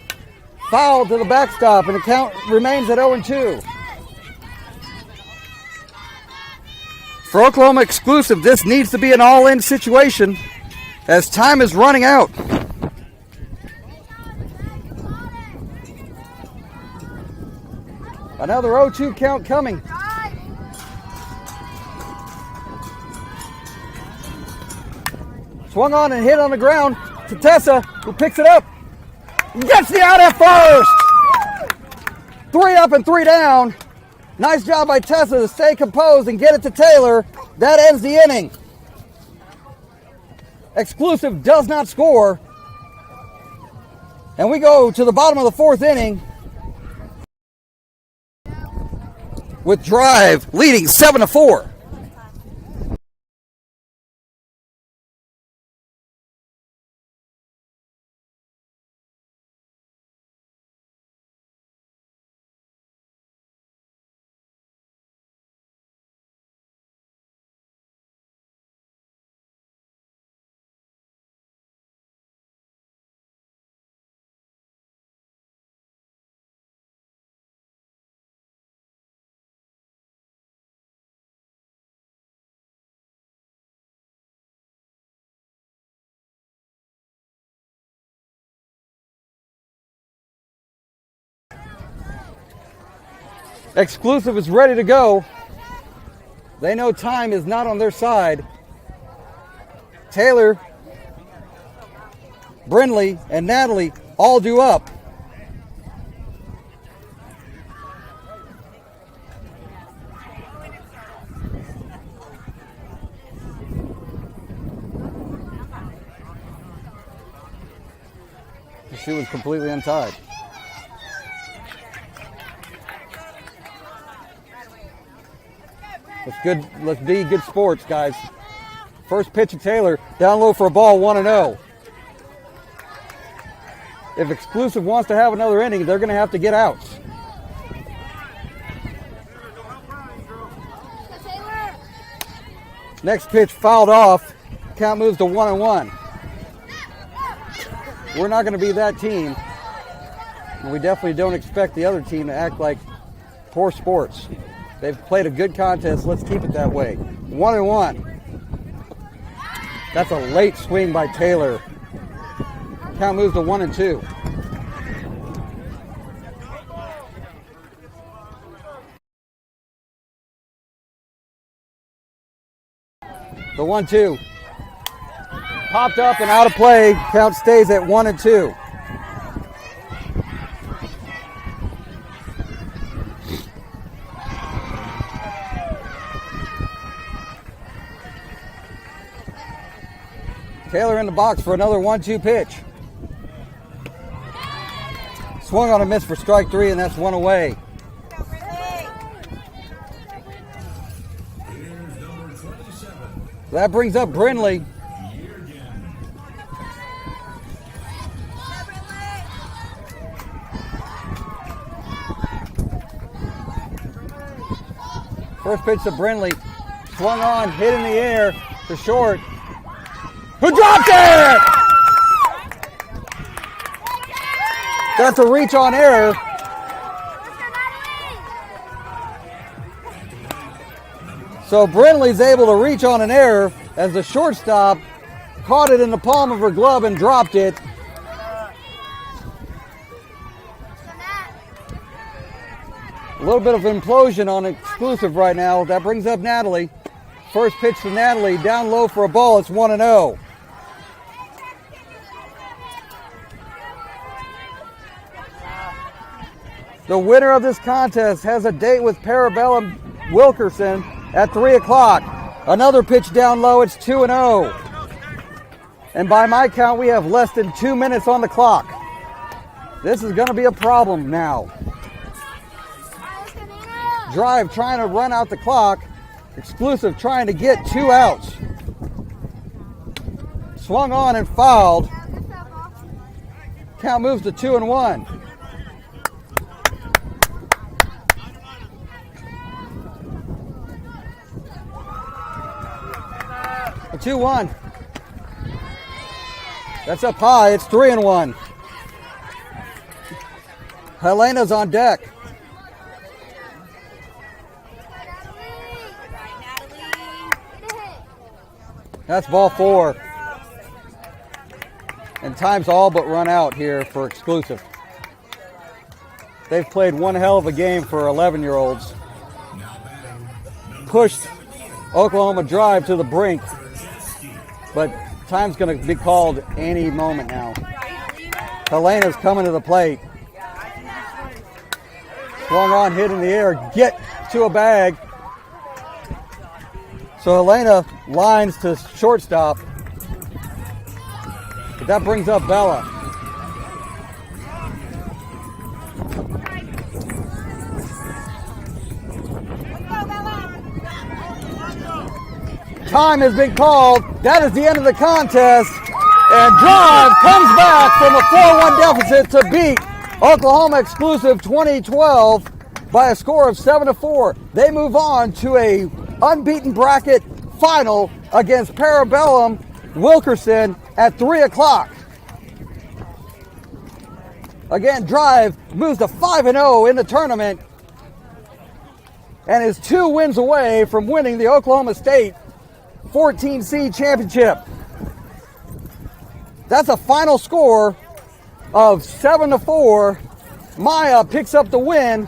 S1: Foul to the backstop, and the count remains at 0-2. For Oklahoma Exclusive, this needs to be an all-in situation as time is running out. Another 0-2 count coming. Swung on and hit on the ground to Tessa, who picks it up. Gets the out at first. 3 up and 3 down. Nice job by Tessa to stay composed and get it to Taylor. That ends the inning. Exclusive does not score. And we go to the bottom of the 4th inning with Drive leading 7-4. Exclusive is ready to go. They know time is not on their side. Taylor, Brindley, and Natalie all due up. Shoe was completely untied. Let's good. Let's be good sports, guys. First pitch of Taylor, down low for a ball, 1-0. If Exclusive wants to have another inning, they're going to have to get outs. Next pitch fouled off. Count moves to 1-1. We're not going to be that team. And we definitely don't expect the other team to act like poor sports. They've played a good contest. Let's keep it that way. 1-1. That's a late swing by Taylor. Count moves to 1-2. The 1-2. Popped up and out of play. Count stays at 1-2. Taylor in the box for another 1-2 pitch. Swung on a miss for strike 3, and that's one away. That brings up Brindley. First pitch to Brindley. Swung on, hit in the air to short. Who dropped it? That's a reach on error. So Brindley's able to reach on an error as the shortstop caught it in the palm of her glove and dropped it. A little bit of implosion on Exclusive right now. That brings up Natalie. First pitch to Natalie, down low for a ball. It's 1-0. The winner of this contest has a date with Parabellum Wilkerson at 3 o'clock. Another pitch down low, it's 2-0. And by my count, we have less than 2 minutes on the clock. This is going to be a problem now. Drive trying to run out the clock. Exclusive trying to get 2 outs. Swung on and fouled. Count moves to 2-1. A 2-1. That's up high. It's 3-1. Helena's on deck. That's ball 4. And time's all but run out here for Exclusive. They've played one hell of a game for 11-year-olds. Pushed Oklahoma Drive to the brink. But time's going to be called any moment now. Helena's coming to the plate. Swung on, hit in the air. Get to a bag. So Helena lines to shortstop. But that brings up Bella. Time has been called. That is the end of the contest. And Drive comes back from a 4-1 deficit to beat Oklahoma Exclusive 2012 by a score of 7-4. They move on to a unbeaten bracket final against Parabellum Wilkerson at 3 o'clock. Again, Drive moves to 5-0 in the tournament and is 2 wins away from winning the Oklahoma State 14C championship. That's a final score of 7-4. Maya picks up the win